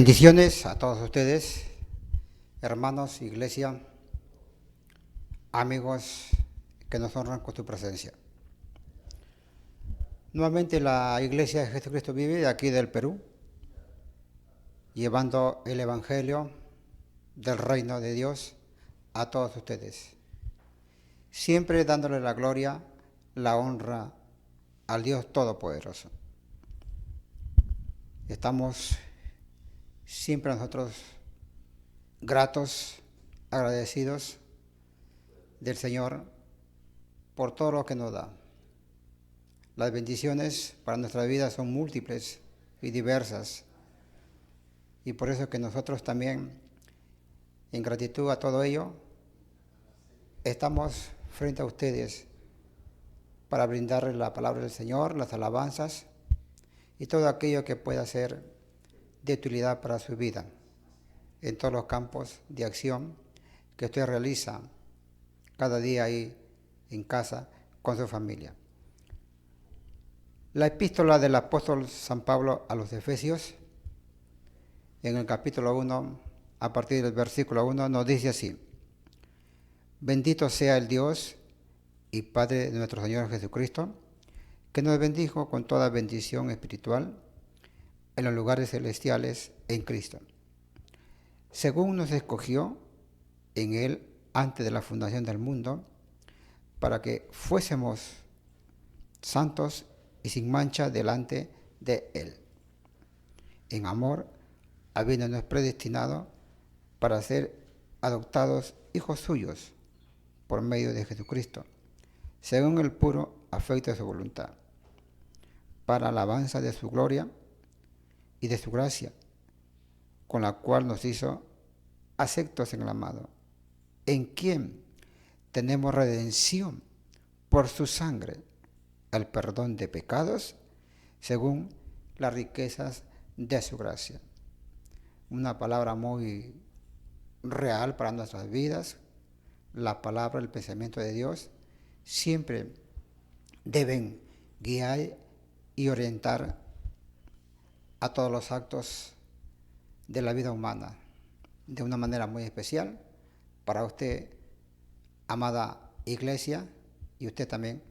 Bendiciones a todos ustedes, hermanos, iglesia, amigos que nos honran con su presencia. Nuevamente la Iglesia de Jesucristo vive de aquí del Perú, llevando el Evangelio del reino de Dios a todos ustedes, siempre dándole la gloria, la honra al Dios Todopoderoso. Estamos siempre nosotros gratos, agradecidos del Señor por todo lo que nos da. Las bendiciones para nuestra vida son múltiples y diversas, y por eso que nosotros también, en gratitud a todo ello, estamos frente a ustedes para brindarles la palabra del Señor, las alabanzas y todo aquello que pueda ser de utilidad para su vida en todos los campos de acción que usted realiza cada día ahí en casa con su familia. La epístola del apóstol San Pablo a los Efesios, en el capítulo 1, a partir del versículo 1, nos dice así: Bendito sea el Dios y Padre de nuestro Señor Jesucristo, que nos bendijo con toda bendición espiritual en los lugares celestiales en Cristo, según nos escogió en Él antes de la fundación del mundo, para que fuésemos santos y sin mancha delante de Él, en amor, habiéndonos predestinado para ser adoptados hijos suyos por medio de Jesucristo, según el puro afecto de su voluntad, para alabanza de su gloria y de su gracia, con la cual nos hizo aceptos en el amado, en quien tenemos redención por su sangre, el perdón de pecados, según las riquezas de su gracia. Una palabra muy real para nuestras vidas. La palabra, el pensamiento de Dios siempre deben guiar y orientar a todos los actos de la vida humana, de una manera muy especial para usted, amada iglesia, y usted también,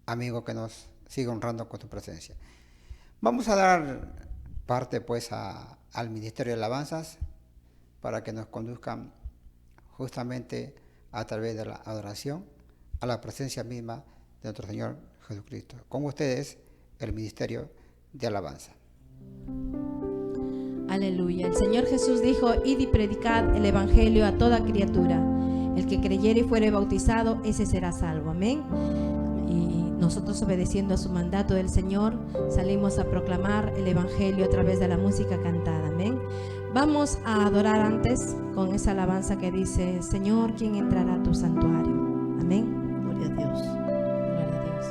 amigo que nos sigue honrando con su presencia. Vamos a dar parte pues al Ministerio de Alabanzas para que nos conduzcan justamente a través de la adoración a la presencia misma de nuestro Señor Jesucristo. Con ustedes, el Ministerio de Alabanza. Aleluya. El Señor Jesús dijo: id y predicad el evangelio a toda criatura. El que creyere y fuere bautizado, ese será salvo. Amén. Y nosotros, obedeciendo a su mandato del Señor, salimos a proclamar el evangelio a través de la música cantada. Amén. Vamos a adorar antes con esa alabanza que dice: Señor, ¿quién entrará a tu santuario? Amén. Gloria a Dios. Gloria a Dios.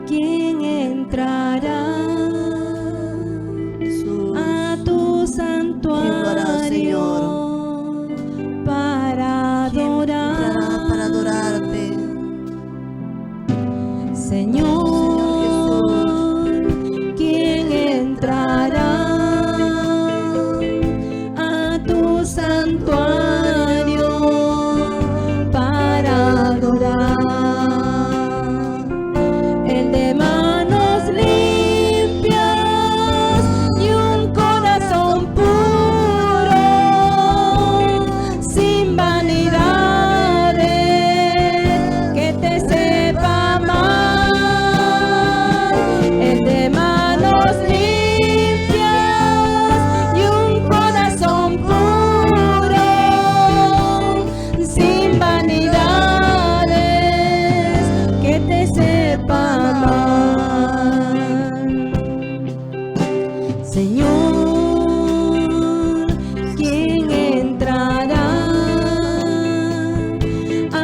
¿Quién entrará a tu santuario para adorar? Para adorarte, Señor, ¿quién entrará a tu santuario para adorar? El de manos limpias y un corazón puro, sin vanidades, que te sepa amar. El de manos limpias y un corazón puro, sin vanidades, que te sepa amar. Señor, ¿quién entrará a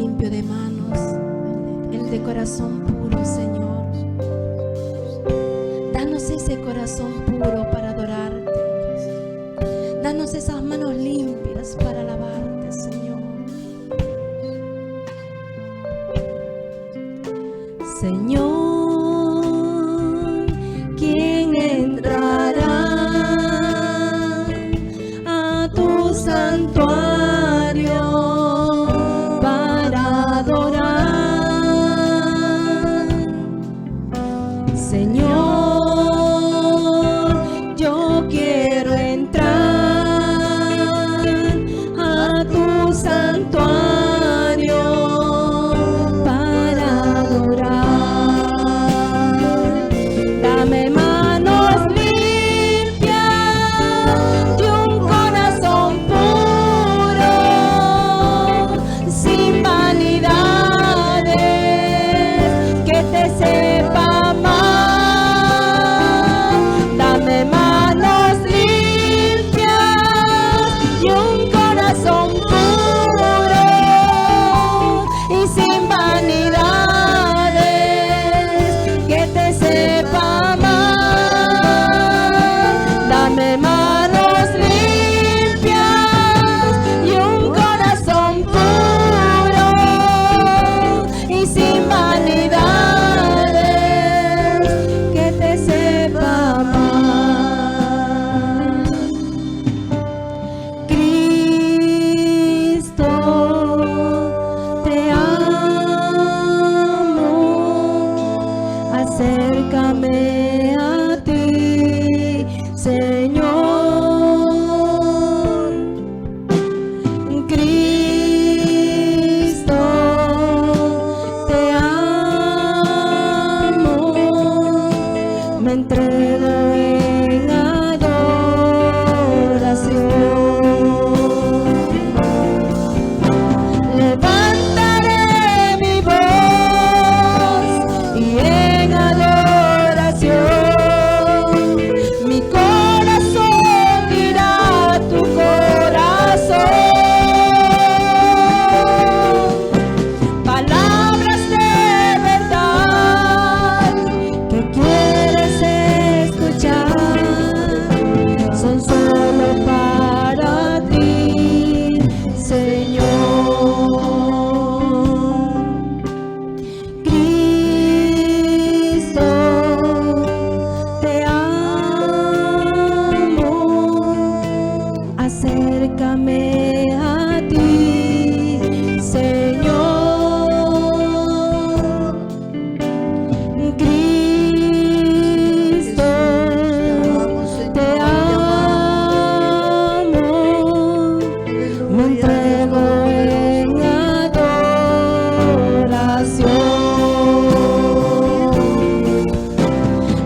limpio de manos, el de corazón puro, Señor. Danos ese corazón puro para adorarte. Danos esas manos limpias para alabarte, Señor. Señor, ¿quién entrará a tu santuario para adorar? Señor, yo quiero entrar a tu santuario para adorar. Dame manos limpias y un corazón puro, sin vanidades, que te sepa amar. Dame manos limpias y un corazón puro y sin vanidades, que te sepa amar. Dame manos limpias y un corazón puro y sin vanidades, que te sepa amar. Cristo, te amo, acércame a ti, Señor. Cristo, te amo, me entrego en adoración. Levantaré mi voz y en adoración mi corazón dirá tu corazón. Palabras de verdad que quieres escuchar son solo para ti, Señor. Cristo, te amo, acércame a ti, Señor. Cristo, te amo, me entrego en adoración.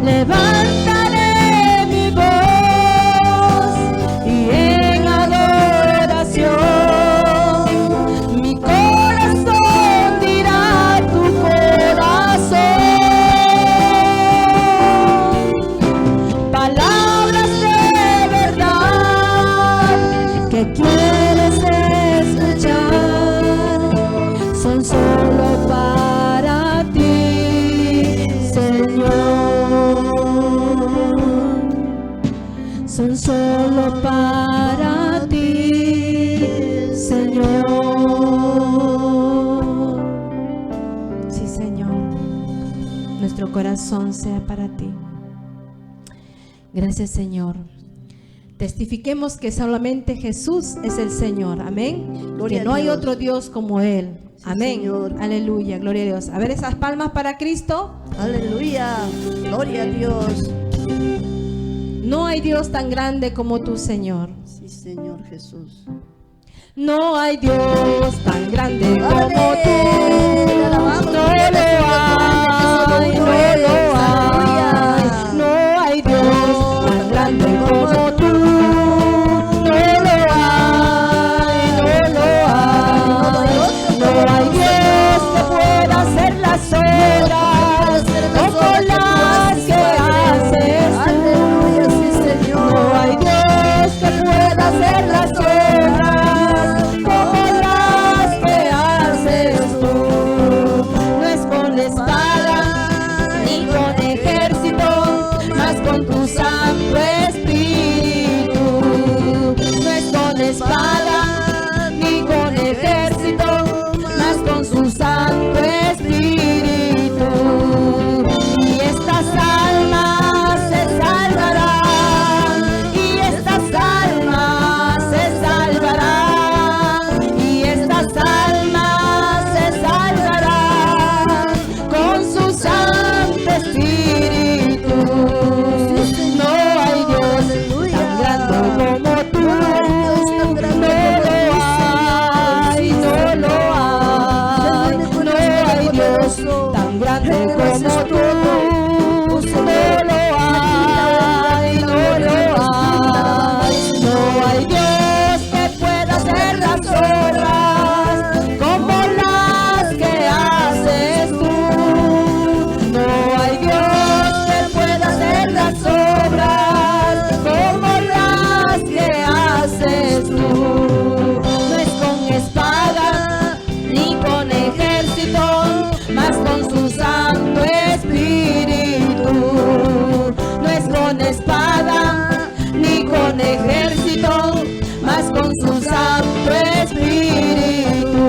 Levantaré mi voz y en adoración mi corazón dirá tu corazón. Palabras de verdad que quieres escuchar son solo para ti, Señor. Son solo para ti, Señor. Sí, Señor, nuestro corazón sea para ti. Gracias, Señor. Testifiquemos que solamente Jesús es el Señor. Amén. Gloria Que a no hay Dios. otro Dios como Él. Sí, Amén. Señor. Aleluya. Gloria a Dios. A ver esas palmas para Cristo. Aleluya, gloria a Dios. No hay Dios tan grande como tú, Señor. Sí, Señor Jesús. No hay Dios tan grande como Amén. tú. Te alabamos, No tu lo nombre, hay, que no solo tú eres. lo hay. Aleluya. No hay Dios tan grande como tú. No lo hay, no lo hay. No hay Dios que pueda hacer las obras como las que haces tú. Aleluya, sí, Señor. No hay Dios que pueda hacer las obras como las que haces Dios tan grande como tú. No lo hay. No hay Dios que pueda hacer las obras como las que haces tú. No hay Dios que pueda hacer las obras como las que haces tú. No es con espada ni con ejército, mas con su Santo Espíritu. No es con espada ni con ejército, mas con su Santo Espíritu.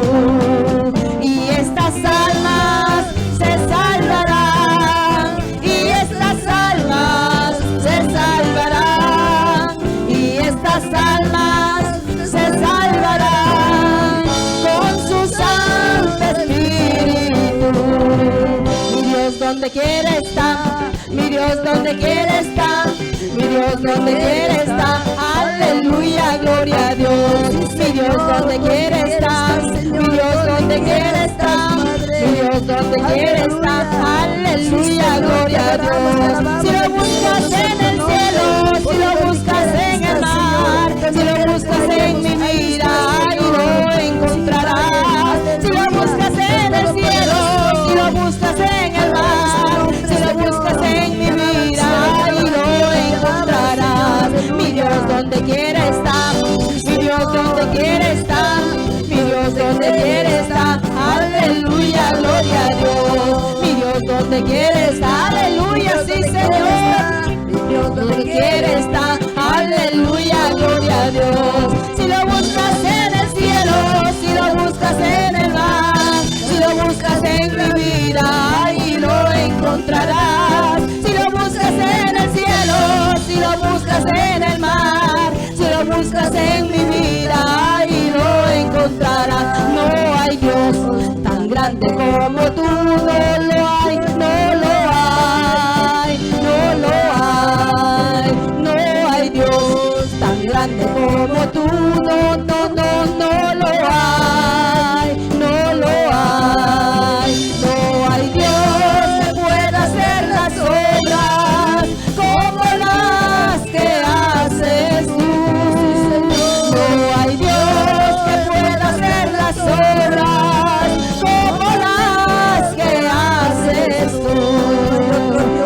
Y estas almas se salvarán, y estas almas se salvarán, y estas almas se salvarán con su Santo Espíritu. Mi Dios donde quiere estar, mi Dios donde quiere estar, mi Dios donde quiere estar, aleluya, gloria a Dios. Mi Dios donde quiere estar, mi Dios donde quiere estar, mi Dios donde quiere estar, aleluya, gloria a Dios. Si lo buscas en el cielo, si lo buscas en el mar, si lo buscas en mi vida, ahí lo encontrarás. Si lo buscas en el cielo, si lo buscas en el mar, si lo buscas en mi vida, ahí lo encontrarás. Mi Dios donde quiere estar, mi Dios donde quiere estar, mi Dios donde quiere estar, aleluya, gloria a Dios. Mi Dios donde quiere estar, aleluya, sí Señor. Mi Dios donde quiere estar, aleluya, gloria a Dios. Si lo buscas en el cielo, si lo buscas en el mar, si lo buscas en mi vida, ahí lo encontrarás. Si lo buscas en el cielo, si lo buscas en el mar, si lo buscas en mi vida, ahí lo encontrarás. No hay Dios tan grande como tú, no lo hay, no lo hay, no lo hay. No hay Dios tan grande como tú, no, no, no, no lo hay, no lo hay. No hay Dios que pueda hacer las obras como las que haces tú. No hay Dios que pueda hacer las obras como las que haces tú.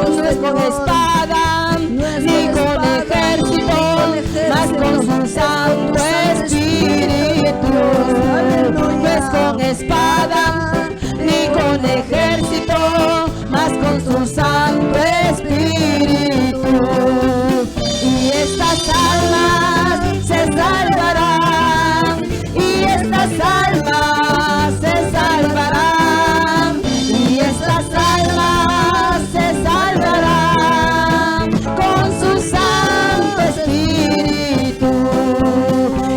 No es con espada ni con ejército, mas con su Santo Espíritu. No es con espada ni con ejército, mas con su Santo Espíritu. Y estas almas se salvarán, y estas almas se salvarán, y estas almas se salvarán con su Santo Espíritu.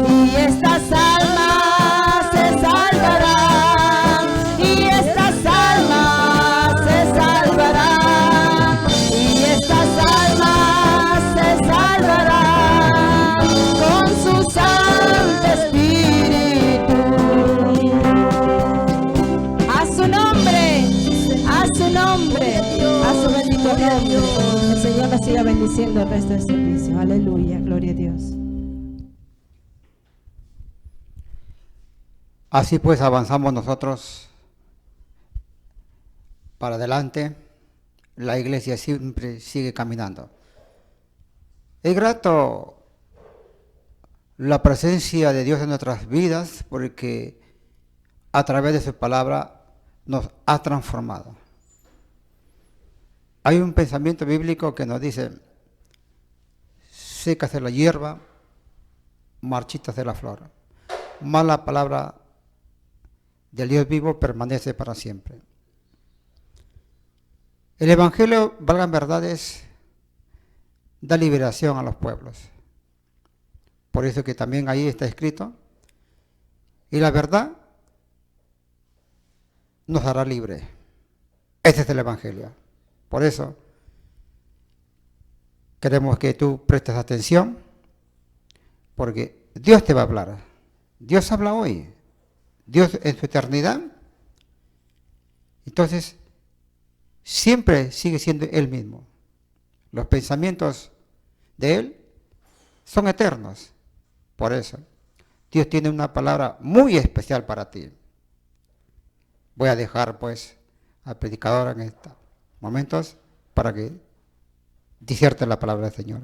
Y estas almas se salvarán, y estas almas se salvarán, y estas almas se salvarán con su Santo Espíritu. A su nombre, a su nombre, a su bendito nombre. El Señor nos siga bendiciendo el resto del servicio. Aleluya, gloria a Dios. Así pues avanzamos nosotros para adelante. La iglesia siempre sigue caminando. Es grato la presencia de Dios en nuestras vidas porque a través de su palabra nos ha transformado. Hay un pensamiento bíblico que nos dice: sécase la hierba, marchítase la flor, mas la palabra del Dios vivo permanece para siempre. El Evangelio, valgan verdades, da liberación a los pueblos. Por eso que también ahí está escrito: y la verdad nos hará libre. Ese es el Evangelio. Por eso queremos que tú prestes atención, porque Dios te va a hablar. Dios habla hoy. Dios en su eternidad Entonces, siempre sigue siendo Él mismo. Los pensamientos de Él son eternos. Por eso, Dios tiene una palabra muy especial para ti. Voy a dejar pues al predicador en estos momentos para que disierte la palabra del Señor.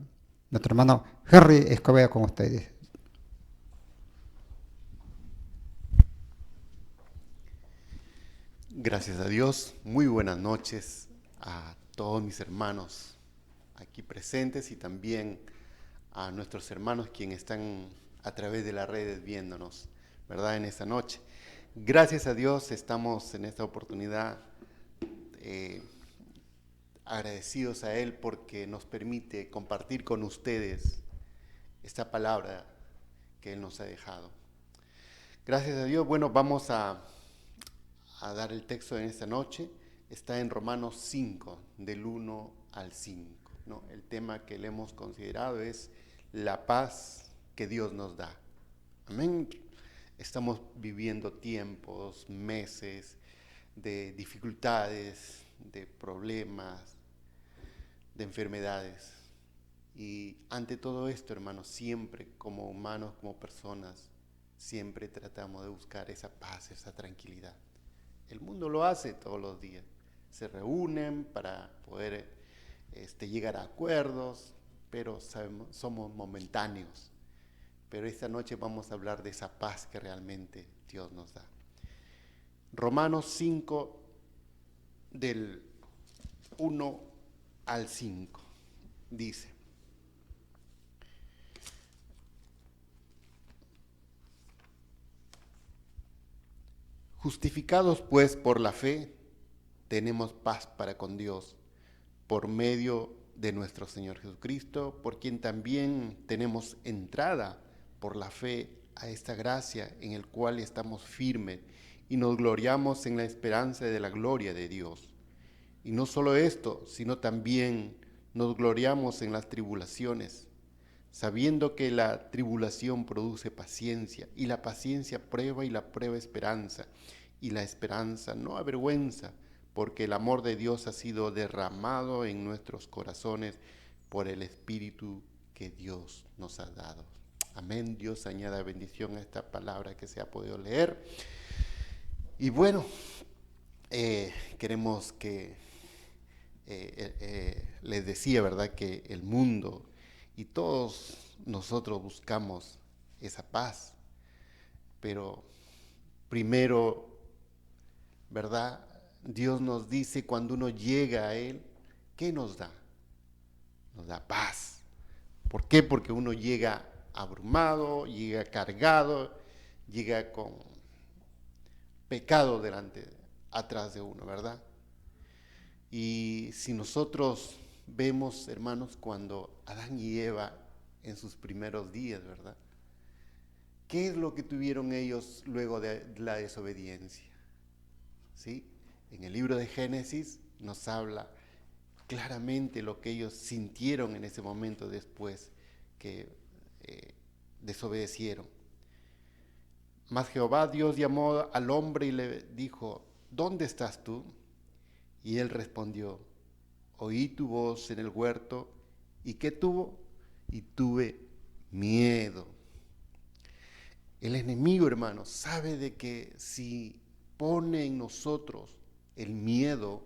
Nuestro hermano Henry Escobedo con ustedes. Gracias a Dios, muy buenas noches a todos mis hermanos aquí presentes y también a nuestros hermanos quienes están a través de las redes viéndonos, ¿verdad? En esta noche. Gracias a Dios estamos en esta oportunidad agradecidos a Él porque nos permite compartir con ustedes esta palabra que Él nos ha dejado. Gracias a Dios, bueno, vamos a dar el texto en esta noche. Está en Romanos 5, del 1 al 5, ¿no? El tema que le hemos considerado es la paz que Dios nos da. Amén. Estamos viviendo tiempos, meses de dificultades, de problemas, de enfermedades. Y ante todo esto, hermanos, siempre como humanos, como personas, siempre tratamos de buscar esa paz, esa tranquilidad. El mundo lo hace todos los días. Se reúnen para poder llegar a acuerdos, pero somos momentáneos. Pero esta noche vamos a hablar de esa paz que realmente Dios nos da. Romanos 5, del 1 al 5, dice: Justificados pues por la fe, tenemos paz para con Dios, por medio de nuestro Señor Jesucristo, por quien también tenemos entrada por la fe a esta gracia en el cual estamos firmes y nos gloriamos en la esperanza de la gloria de Dios. Y no solo esto, sino también nos gloriamos en las tribulaciones, sabiendo que la tribulación produce paciencia, y la paciencia prueba, y la prueba esperanza, y la esperanza no avergüenza, porque el amor de Dios ha sido derramado en nuestros corazones por el Espíritu que Dios nos ha dado. Amén. Dios añada bendición a esta palabra que se ha podido leer. Y bueno, queremos que, les decía, ¿verdad?, que el mundo y todos nosotros buscamos esa paz, pero primero, ¿verdad?, Dios nos dice cuando uno llega a Él, ¿qué nos da? Nos da paz. ¿Por qué? Porque uno llega abrumado, llega cargado, llega con pecado atrás de uno, ¿verdad? Y si nosotros vemos, hermanos, cuando Adán y Eva en sus primeros días, ¿verdad?, ¿qué es lo que tuvieron ellos luego de la desobediencia? ¿Sí? En el libro de Génesis nos habla claramente lo que ellos sintieron en ese momento después que desobedecieron. Mas Jehová Dios llamó al hombre y le dijo: ¿dónde estás tú? Y él respondió: oí tu voz en el huerto. ¿Y qué tuvo? Y tuve miedo. El enemigo, hermanos, sabe de que si pone en nosotros el miedo,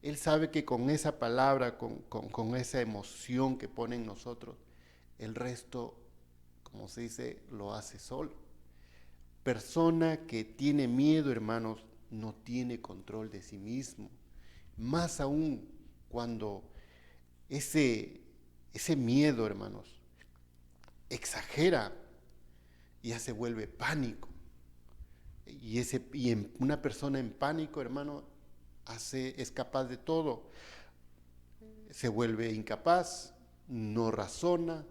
él sabe que con esa palabra, con esa emoción que pone en nosotros, el resto, como se dice, lo hace solo. Persona que tiene miedo, hermanos, no tiene control de sí mismo. Más aún cuando ese miedo, hermanos, exagera, ya se vuelve pánico. Y una persona en pánico, hermano, es capaz de todo. Se vuelve incapaz, no razona,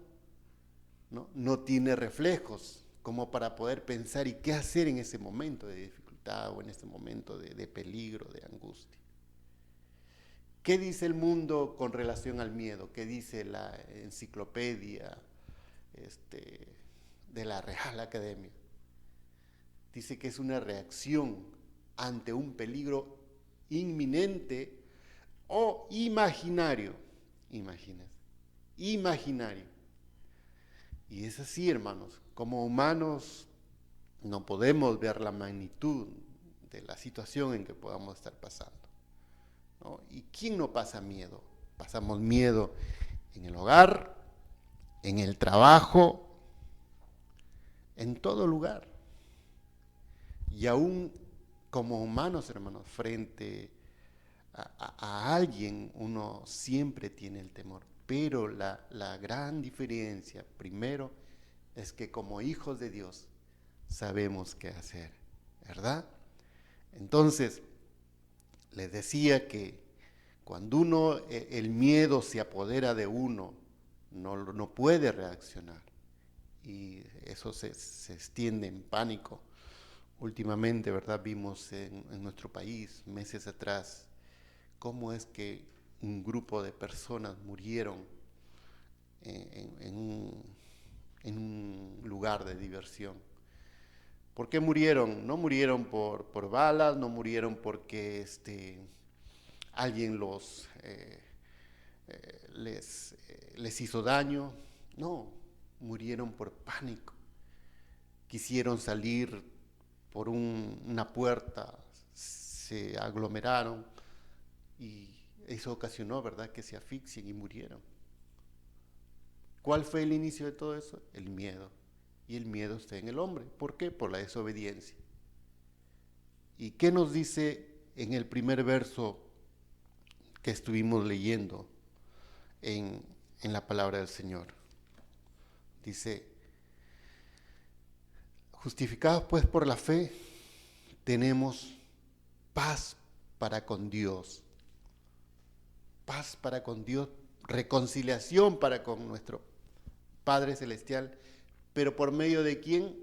no tiene reflejos como para poder pensar y qué hacer en ese momento de dificultad o en ese momento de peligro, de angustia. ¿Qué dice el mundo con relación al miedo? ¿Qué dice la enciclopedia de la Real Academia? Dice que es una reacción ante un peligro inminente o imaginario. Imagínense, imaginario. Y es así, hermanos, como humanos no podemos ver la magnitud de la situación en que podamos estar pasando, ¿no? ¿Y quién no pasa miedo? Pasamos miedo en el hogar, en el trabajo, en todo lugar. Y aún como humanos, hermanos, frente a alguien uno siempre tiene el temor. Pero la gran diferencia, primero, es que como hijos de Dios sabemos qué hacer, ¿verdad? Entonces, les decía que cuando el miedo se apodera de uno, no puede reaccionar. Y eso se extiende en pánico. Últimamente, ¿verdad? Vimos en nuestro país, meses atrás, cómo es que un grupo de personas murieron en un lugar de diversión. ¿Por qué murieron? No murieron por balas, no murieron porque alguien les hizo daño. No, murieron por pánico. Quisieron salir por una puerta, se aglomeraron y eso ocasionó, ¿verdad?, que se asfixien y murieron. ¿Cuál fue el inicio de todo eso? El miedo. Y el miedo está en el hombre. ¿Por qué? Por la desobediencia. ¿Y qué nos dice en el primer verso que estuvimos leyendo en la palabra del Señor? Dice: justificados pues por la fe, tenemos paz para con Dios. Paz para con Dios, reconciliación para con nuestro Padre Celestial. ¿Pero por medio de quién?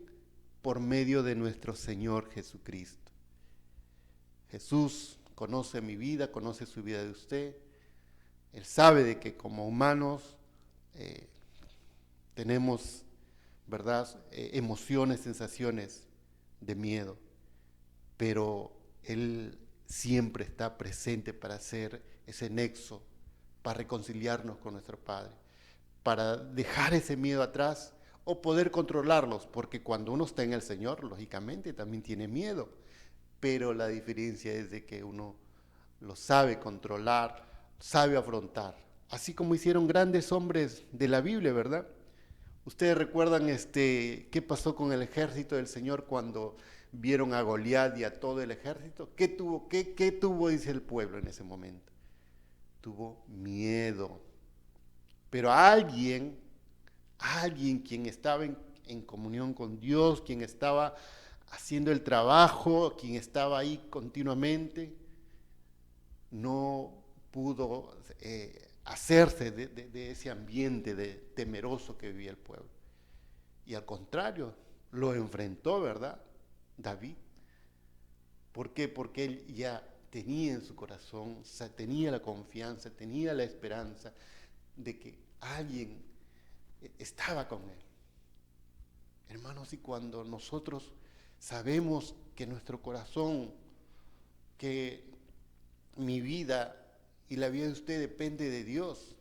Por medio de nuestro Señor Jesucristo. Jesús conoce mi vida, conoce su vida de usted. Él sabe de que como humanos tenemos, ¿verdad?, emociones, sensaciones de miedo. Pero Él siempre está presente para hacer ese nexo, para reconciliarnos con nuestro Padre, para dejar ese miedo atrás o poder controlarlos, porque cuando uno está en el Señor, lógicamente también tiene miedo, pero la diferencia es de que uno lo sabe controlar, sabe afrontar, así como hicieron grandes hombres de la Biblia, ¿verdad? Ustedes recuerdan qué pasó con el ejército del Señor cuando vieron a Goliat y a todo el ejército. ¿Qué tuvo, dice el pueblo en ese momento? Tuvo miedo. Pero alguien quien estaba en comunión con Dios, quien estaba haciendo el trabajo, quien estaba ahí continuamente, no pudo hacerse de ese ambiente temeroso que vivía el pueblo. Y al contrario, lo enfrentó, ¿verdad?, David. ¿Por qué? Porque él ya tenía en su corazón, tenía la confianza, tenía la esperanza de que alguien estaba con él. Hermanos, y cuando nosotros sabemos que nuestro corazón, que mi vida y la vida de usted depende de Dios,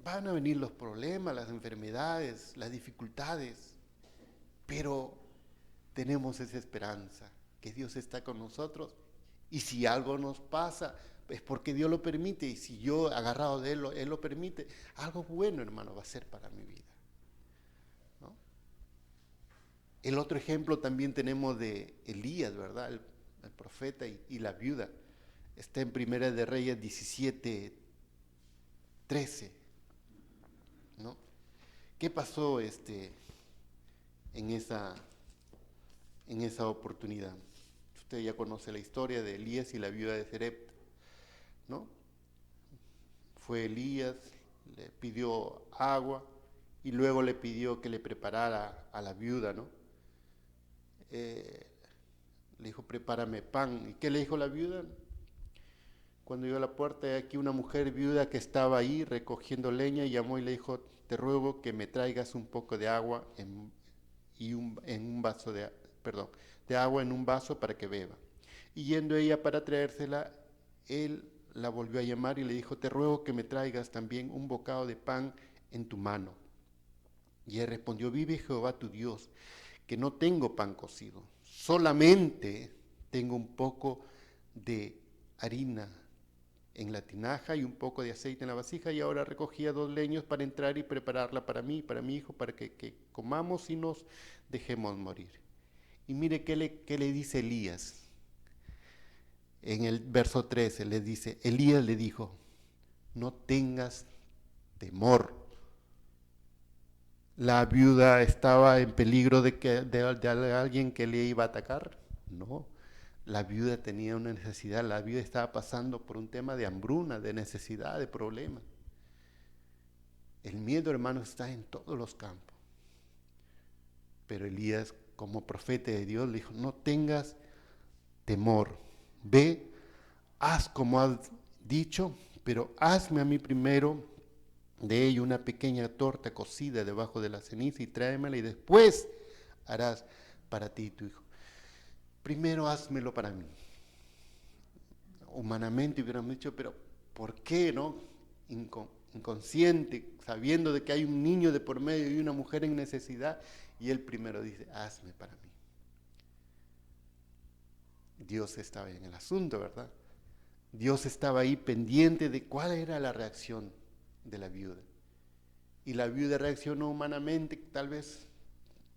van a venir los problemas, las enfermedades, las dificultades, pero tenemos esa esperanza, que Dios está con nosotros, y si algo nos pasa, es porque Dios lo permite, y si yo agarrado de Él lo permite, algo bueno, hermano, va a ser para mi vida, ¿no? El otro ejemplo también tenemos de Elías, ¿verdad?, el profeta y la viuda. Está en Primera de Reyes 17:13, ¿no? ¿Qué pasó en esa oportunidad? Usted ya conoce la historia de Elías y la viuda de Sarepta, ¿no? Fue Elías, le pidió agua y luego le pidió que le preparara a la viuda, ¿no? Le dijo: prepárame pan. ¿Y qué le dijo la viuda? Cuando llegó a la puerta, aquí una mujer viuda que estaba ahí recogiendo leña, y llamó y le dijo: te ruego que me traigas un poco de agua de agua en un vaso para que beba. Y yendo ella para traérsela, él la volvió a llamar y le dijo, te ruego que me traigas también un bocado de pan en tu mano. Y él respondió, vive Jehová tu Dios, que no tengo pan cocido, solamente tengo un poco de harina en la tinaja y un poco de aceite en la vasija, y ahora recogía 2 leños para entrar y prepararla para mí y para mi hijo, para que comamos y nos dejemos morir. Y mire qué le dice Elías. En el verso 13 le dice, Elías le dijo, no tengas temor. ¿La viuda estaba en peligro de alguien que le iba a atacar? No, la viuda tenía una necesidad, la viuda estaba pasando por un tema de hambruna, de necesidad, de problema. El miedo, hermano, está en todos los campos. Pero Elías, como profeta de Dios, le dijo, no tengas temor. Ve, haz como has dicho, pero hazme a mí primero de ello una pequeña torta cocida debajo de la ceniza y tráemela y después harás para ti y tu hijo. Primero házmelo para mí. Humanamente hubiéramos dicho, pero ¿por qué, no? Inconsciente, sabiendo de que hay un niño de por medio y una mujer en necesidad, y él primero dice, hazme para mí. Dios estaba en el asunto, ¿verdad? Dios estaba ahí pendiente de cuál era la reacción de la viuda. Y la viuda reaccionó humanamente, tal vez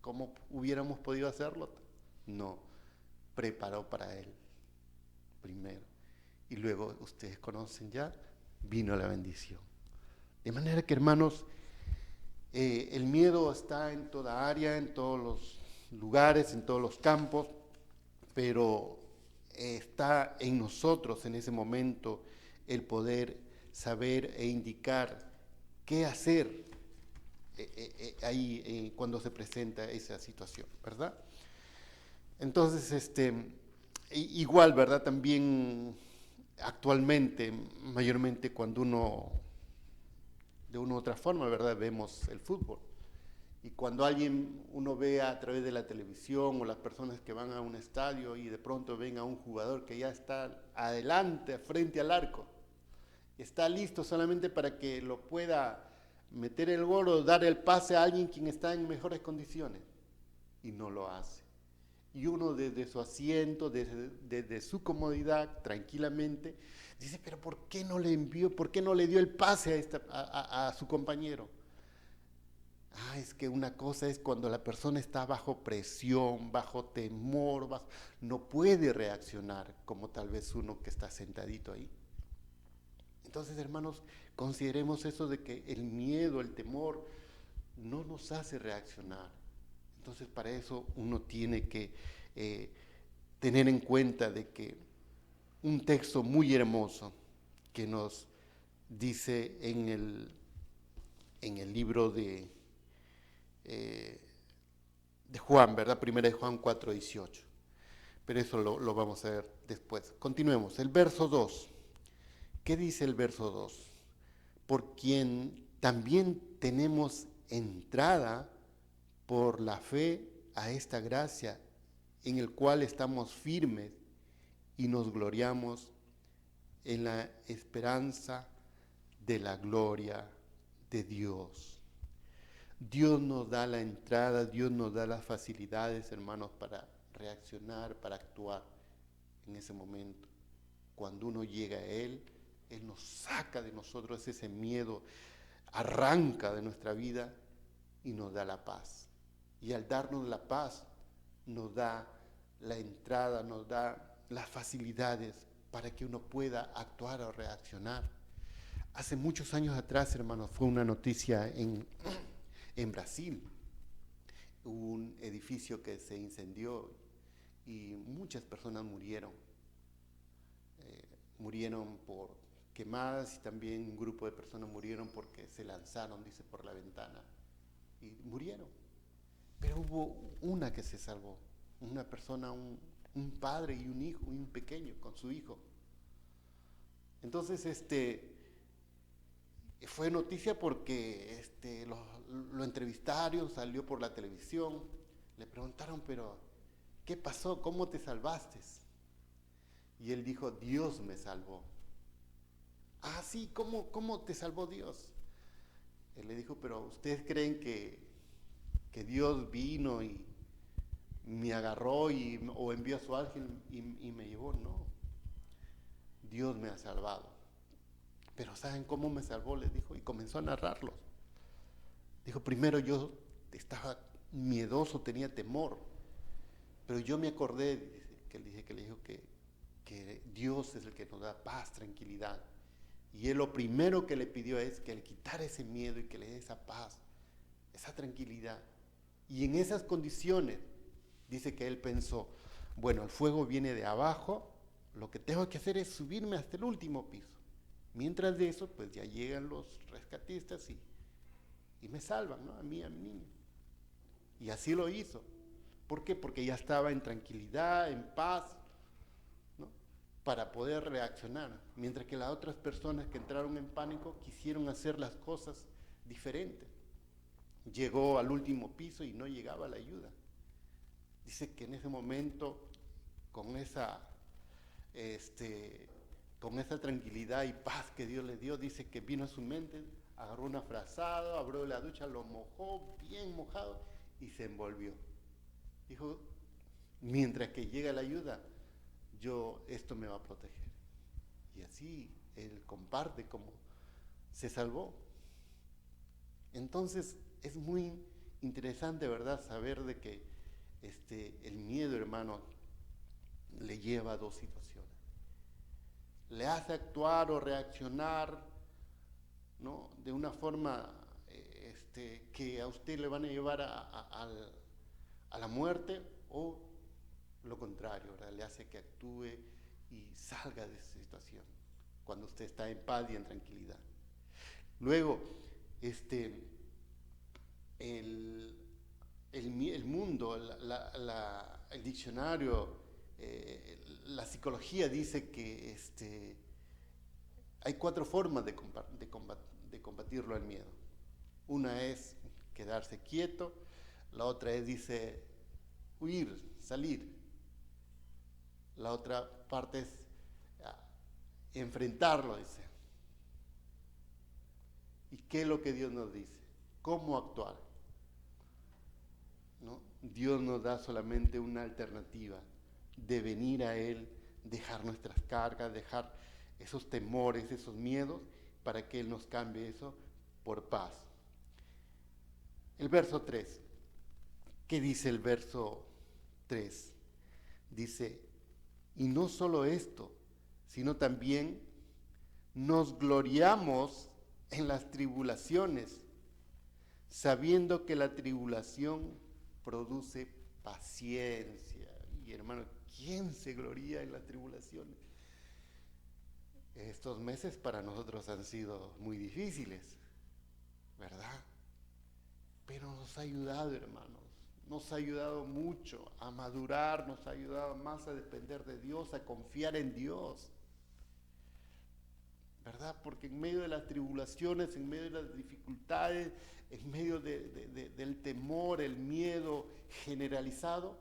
como hubiéramos podido hacerlo. No, preparó para él primero. Y luego, ustedes conocen ya, vino la bendición. De manera que, hermanos, el miedo está en toda área, en todos los lugares, en todos los campos, pero está en nosotros en ese momento el poder saber e indicar qué hacer ahí cuando se presenta esa situación, ¿verdad? Entonces, igual, ¿verdad? También actualmente, mayormente cuando uno, de una u otra forma, ¿verdad? Vemos el fútbol. Y cuando uno ve a través de la televisión o las personas que van a un estadio y de pronto ven a un jugador que ya está adelante, frente al arco, está listo solamente para que lo pueda meter el gol o dar el pase a alguien quien está en mejores condiciones, y no lo hace. Y uno desde su asiento, desde su comodidad, tranquilamente, dice, pero ¿por qué no le envió, por qué no le dio el pase a su compañero? Es que una cosa es cuando la persona está bajo presión, bajo temor, no puede reaccionar como tal vez uno que está sentadito ahí. Entonces, hermanos, consideremos eso de que el miedo, el temor, no nos hace reaccionar. Entonces, para eso uno tiene que tener en cuenta de que un texto muy hermoso que nos dice en el libro de Juan, ¿verdad? Primera de Juan 4:18. Pero eso lo vamos a ver después. Continuemos. El verso 2. ¿Qué dice el verso 2? Por quien también tenemos entrada por la fe a esta gracia, en el cual estamos firmes y nos gloriamos en la esperanza de la gloria de Dios. Dios nos da la entrada, Dios nos da las facilidades, hermanos, para reaccionar, para actuar en ese momento. Cuando uno llega a Él, Él nos saca de nosotros ese miedo, arranca de nuestra vida y nos da la paz. Y al darnos la paz, nos da la entrada, nos da las facilidades para que uno pueda actuar o reaccionar. Hace muchos años atrás, hermanos, fue una noticia en Brasil. Hubo un edificio que se incendió y muchas personas murieron. Murieron por quemadas y también un grupo de personas murieron porque se lanzaron, dice, por la ventana y murieron. Pero hubo una que se salvó, una persona, un padre y un hijo, un pequeño con su hijo. Entonces, fue noticia porque lo entrevistaron, salió por la televisión, le preguntaron, pero ¿qué pasó? ¿Cómo te salvaste? Y él dijo, Dios me salvó. Ah, sí, ¿cómo te salvó Dios? Él le dijo, pero ¿ustedes creen que Dios vino y me agarró o envió a su ángel y me llevó? No, Dios me ha salvado. Pero ¿saben cómo me salvó? Les dijo, y comenzó a narrarlos. Dijo, primero yo estaba miedoso, tenía temor, pero yo me acordé, que le dijo que Dios es el que nos da paz, tranquilidad. Y él lo primero que le pidió es que le quitara ese miedo y que le dé esa paz, esa tranquilidad. Y en esas condiciones, dice que él pensó, bueno, el fuego viene de abajo, lo que tengo que hacer es subirme hasta el último piso. Mientras de eso, pues ya llegan los rescatistas y me salvan, ¿no? A mí, a mi niño. Y así lo hizo. ¿Por qué? Porque ya estaba en tranquilidad, en paz, ¿no? Para poder reaccionar. Mientras que las otras personas que entraron en pánico quisieron hacer las cosas diferentes. Llegó al último piso y no llegaba la ayuda. Dice que en ese momento, con esa tranquilidad y paz que Dios le dio, dice que vino a su mente, agarró una frazada, abrió la ducha, lo mojó, bien mojado, y se envolvió. Dijo, mientras que llega la ayuda, esto me va a proteger. Y así él comparte cómo se salvó. Entonces es muy interesante, ¿verdad?, saber de que el miedo, hermano, le lleva a dos situaciones. Le hace actuar o reaccionar, ¿no?, de una forma que a usted le van a llevar a la muerte, o lo contrario, ¿verdad?, le hace que actúe y salga de esa situación cuando usted está en paz y en tranquilidad. Luego, el mundo, el diccionario, la psicología dice que hay 4 formas de combatirlo al miedo. Una es quedarse quieto, la otra es, dice, huir, salir. La otra parte es enfrentarlo, dice. ¿Y qué es lo que Dios nos dice? ¿Cómo actuar? ¿No? Dios nos da solamente una alternativa de venir a Él, dejar nuestras cargas, dejar esos temores, esos miedos, para que Él nos cambie eso por paz. El verso 3. ¿Qué dice el verso 3? Dice, y no solo esto, sino también nos gloriamos en las tribulaciones, sabiendo que la tribulación produce paciencia. Y hermano, ¿quién se gloria en las tribulaciones? Estos meses para nosotros han sido muy difíciles, ¿verdad? Pero nos ha ayudado, hermanos, nos ha ayudado mucho a madurar, nos ha ayudado más a depender de Dios, a confiar en Dios, ¿verdad? Porque en medio de las tribulaciones, en medio de las dificultades, en medio del temor, el miedo generalizado,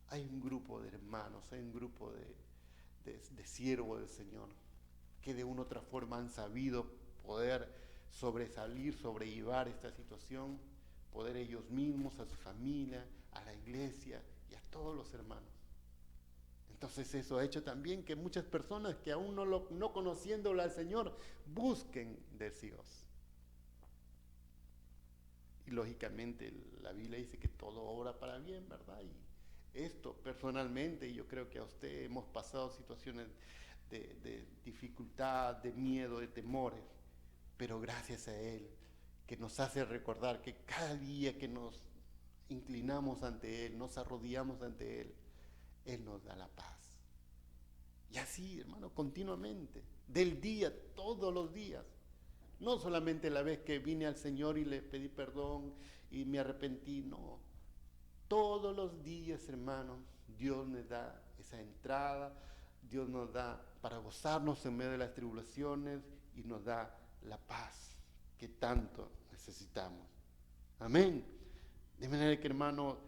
hay un grupo de hermanos, hay un grupo de siervos del Señor que de una u otra forma han sabido poder sobresalir, sobrellevar esta situación, poder ellos mismos, a su familia, a la iglesia y a todos los hermanos. Entonces eso ha hecho también que muchas personas que aún no conociéndolo al Señor busquen de Dios. Y lógicamente la Biblia dice que todo obra para bien, ¿verdad? Y esto personalmente, yo creo que a usted hemos pasado situaciones de dificultad, de miedo, de temores, pero gracias a Él, que nos hace recordar que cada día que nos inclinamos ante Él, nos arrodillamos ante Él, Él nos da la paz. Y así, hermano, continuamente, del día, todos los días. No solamente la vez que vine al Señor y le pedí perdón y me arrepentí, no. Todos los días, hermano, Dios nos da esa entrada, Dios nos da para gozarnos en medio de las tribulaciones y nos da la paz que tanto necesitamos. Amén. De manera que, hermano,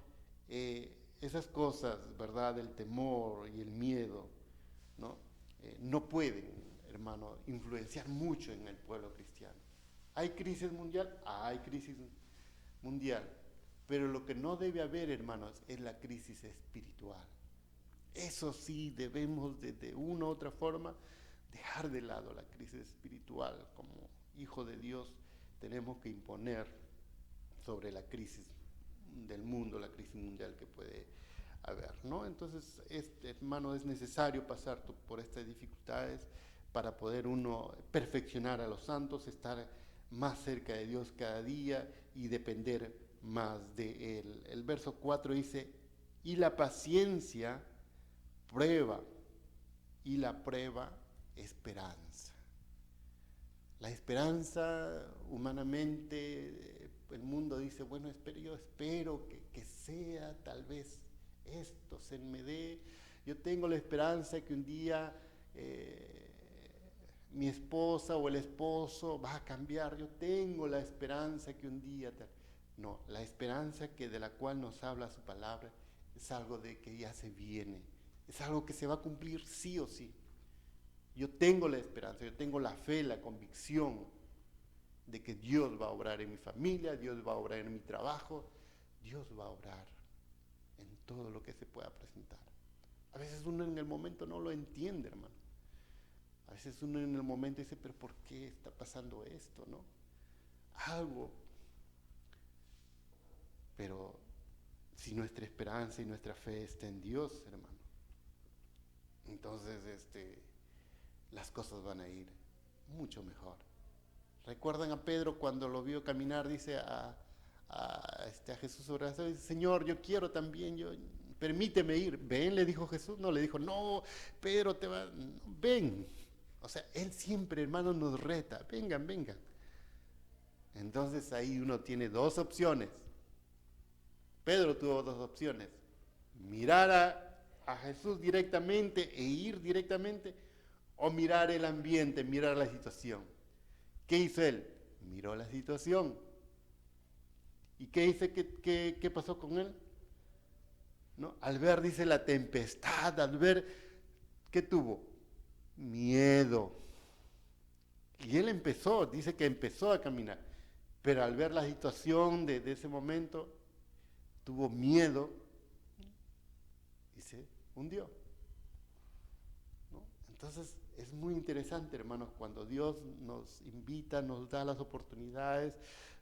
esas cosas, ¿verdad?, del temor y el miedo, no pueden, hermano, influenciar mucho en el pueblo cristiano. ¿Hay crisis mundial? Hay crisis mundial. Pero lo que no debe haber, hermanos, es la crisis espiritual. Eso sí, debemos de una u otra forma dejar de lado la crisis espiritual. Como hijo de Dios tenemos que imponer sobre la crisis del mundo, la crisis mundial que puede haber, ¿no? Entonces, hermano, es necesario pasar por estas dificultades para poder uno perfeccionar a los santos, estar más cerca de Dios cada día y depender más de Él. El verso 4 dice, y la paciencia prueba, y la prueba esperanza. La esperanza, humanamente, el mundo dice, bueno, yo espero que sea tal vez esto, se me dé. Yo tengo la esperanza de que un día mi esposa o el esposo va a cambiar. Yo tengo la esperanza que un día... No, la esperanza de la cual nos habla su palabra es algo de que ya se viene. Es algo que se va a cumplir sí o sí. Yo tengo la esperanza, yo tengo la fe, la convicción de que Dios va a obrar en mi familia, Dios va a obrar en mi trabajo, Dios va a obrar en todo lo que se pueda presentar. A veces uno en el momento no lo entiende, hermano. A veces uno en el momento dice, pero ¿por qué está pasando esto, no? Algo. Pero si nuestra esperanza y nuestra fe está en Dios, hermano, entonces las cosas van a ir mucho mejor. ¿Recuerdan a Pedro cuando lo vio caminar? Dice a Jesús sobre las aguas, dice, Señor, yo quiero también, permíteme ir. Ven, le dijo Jesús. No, le dijo, no, Pedro, ven. O sea, Él siempre, hermano, nos reta. Vengan. Entonces ahí uno tiene dos opciones. Pedro tuvo dos opciones. Mirar a Jesús directamente e ir directamente, o mirar el ambiente, mirar la situación. ¿Qué hizo él? Miró la situación. ¿Y qué dice qué pasó con él? ¿No? Al ver, dice, la tempestad, al ver, ¿qué tuvo? Miedo. Y él dice que empezó a caminar, pero al ver la situación de ese momento, tuvo miedo y se hundió, ¿no? Entonces es muy interesante, hermanos, cuando Dios nos invita, nos da las oportunidades,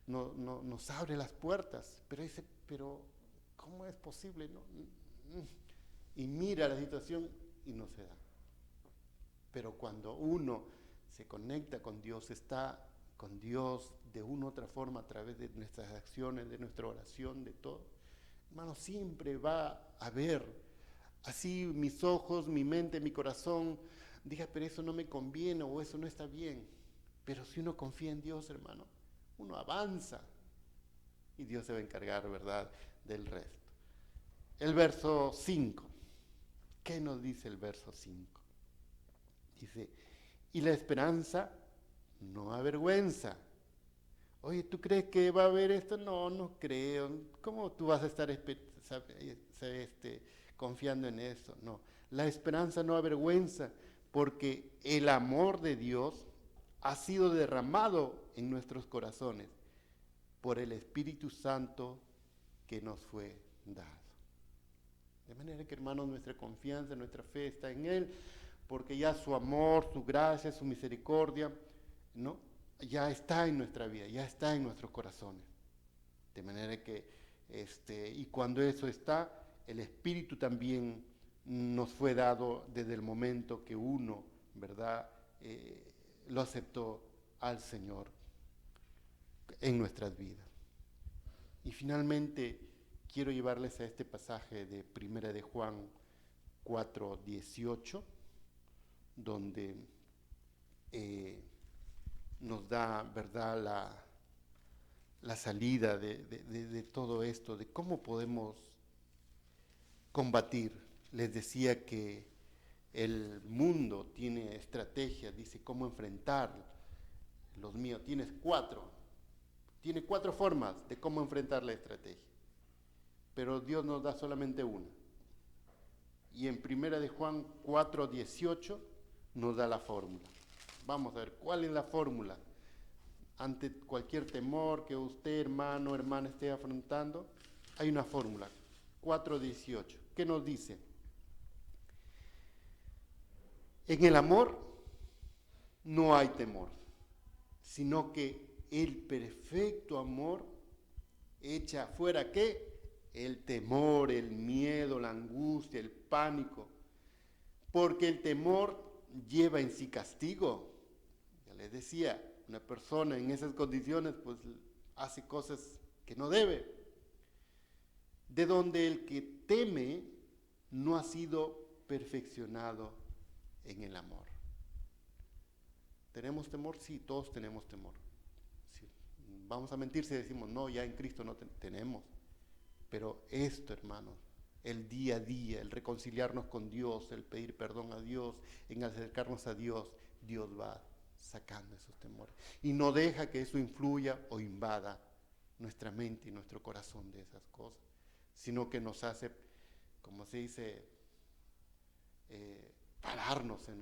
nos abre las puertas, pero dice, pero ¿cómo es posible? ¿No? Y mira la situación y no se da. Pero cuando uno se conecta con Dios, está con Dios de una u otra forma a través de nuestras acciones, de nuestra oración, de todo, hermano, siempre va a haber, así mis ojos, mi mente, mi corazón, diga, pero eso no me conviene o eso no está bien. Pero si uno confía en Dios, hermano, uno avanza y Dios se va a encargar, ¿verdad?, del resto. El verso 5. ¿Qué nos dice el verso 5? Dice, y la esperanza no avergüenza. Oye, ¿tú crees que va a haber esto? No creo. ¿Cómo tú vas a estar confiando en eso? No, la esperanza no avergüenza, porque el amor de Dios ha sido derramado en nuestros corazones por el Espíritu Santo que nos fue dado. De manera que, hermanos, nuestra confianza, nuestra fe está en Él, porque ya su amor, su gracia, su misericordia, ¿no?, ya está en nuestra vida, ya está en nuestros corazones. De manera que, y cuando eso está, el Espíritu también nos fue dado desde el momento que uno, ¿verdad?, lo aceptó al Señor en nuestras vidas. Y finalmente, quiero llevarles a este pasaje de 1 de Juan 4:18, donde nos da, ¿verdad?, la salida de todo esto, de cómo podemos combatir. Les decía que el mundo tiene estrategias, dice cómo enfrentar los míos. Tiene cuatro formas de cómo enfrentar la estrategia, pero Dios nos da solamente una. Y en 1 de Juan 4:18 nos da la fórmula. Vamos a ver, ¿cuál es la fórmula? Ante cualquier temor que usted, hermano, hermana, esté afrontando, hay una fórmula, 4:18. ¿Qué nos dice? En el amor no hay temor, sino que el perfecto amor echa fuera, ¿qué? El temor, el miedo, la angustia, el pánico. Porque el temor lleva en sí castigo. Ya les decía, una persona en esas condiciones pues hace cosas que no debe. De donde el que teme no ha sido perfeccionado en el amor. ¿Tenemos temor? Sí, todos tenemos temor. Sí. Vamos a mentir si decimos, no, ya en Cristo no tenemos. Pero esto, hermanos, el día a día, el reconciliarnos con Dios, el pedir perdón a Dios, en acercarnos a Dios, Dios va sacando esos temores. Y no deja que eso influya o invada nuestra mente y nuestro corazón de esas cosas, sino que nos hace, como se dice, pararnos en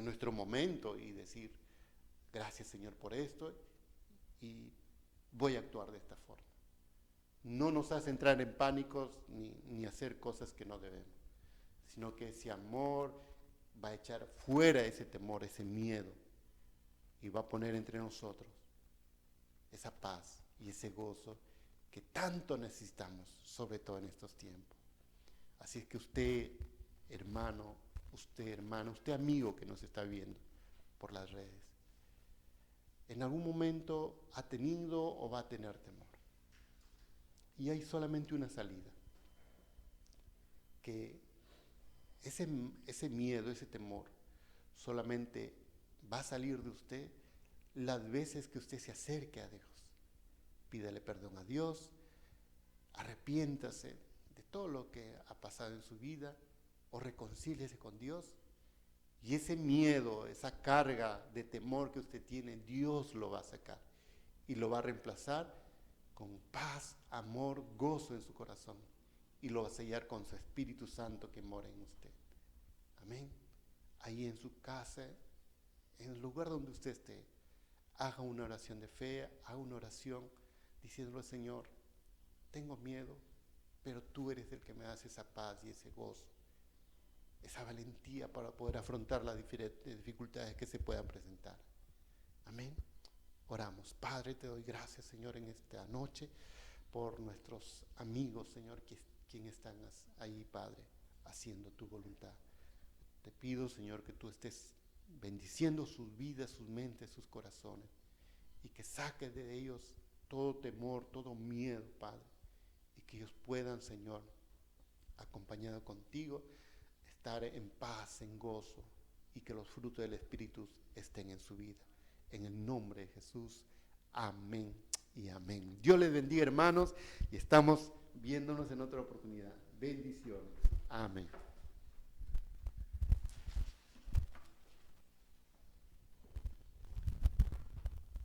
nuestro momento y decir, gracias Señor por esto, y voy a actuar de esta forma. No nos hace entrar en pánicos ni hacer cosas que no debemos, sino que ese amor va a echar fuera ese temor, ese miedo, y va a poner entre nosotros esa paz y ese gozo que tanto necesitamos, sobre todo en estos tiempos. Así es que usted, hermano, usted, hermana, usted, amigo que nos está viendo por las redes, en algún momento ha tenido o va a tener temor. Y hay solamente una salida, que ese miedo, ese temor, solamente va a salir de usted las veces que usted se acerque a Dios. Pídale perdón a Dios, arrepiéntase de todo lo que ha pasado en su vida, o reconcíliese con Dios, y ese miedo, esa carga de temor que usted tiene, Dios lo va a sacar y lo va a reemplazar con paz, amor, gozo en su corazón, y lo va a sellar con su Espíritu Santo que mora en usted. Amén. Ahí en su casa, en el lugar donde usted esté, haga una oración de fe, haga una oración diciéndole, Señor, tengo miedo, pero tú eres el que me das esa paz y ese gozo, esa valentía para poder afrontar las diferentes dificultades que se puedan presentar. Amén. Oramos. Padre, te doy gracias, Señor, en esta noche por nuestros amigos, Señor, quienes están ahí, Padre, haciendo tu voluntad. Te pido, Señor, que tú estés bendiciendo sus vidas, sus mentes, sus corazones, y que saques de ellos todo temor, todo miedo, Padre, y que ellos puedan, Señor, acompañados contigo, estar en paz, en gozo, y que los frutos del Espíritu estén en su vida. En el nombre de Jesús, amén y amén. Dios les bendiga, hermanos, y estamos viéndonos en otra oportunidad. Bendiciones. Amén.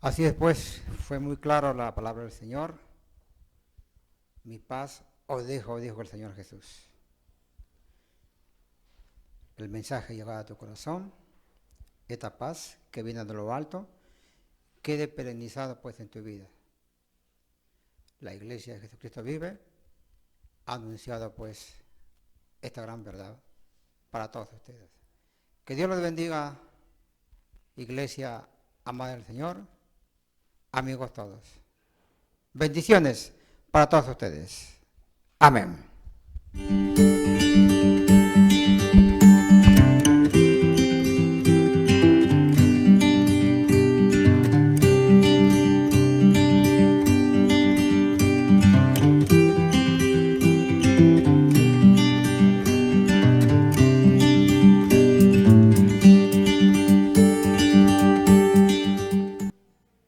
Así es, pues, fue muy claro la palabra del Señor. Mi paz os dejo, dijo el Señor Jesús. El mensaje llegó a tu corazón. Esta paz que viene de lo alto quede perennizada pues en tu vida. La Iglesia de Jesucristo vive ha anunciado pues esta gran verdad para todos ustedes. Que Dios los bendiga, Iglesia amada del Señor, amigos todos. Bendiciones para todos ustedes. Amén.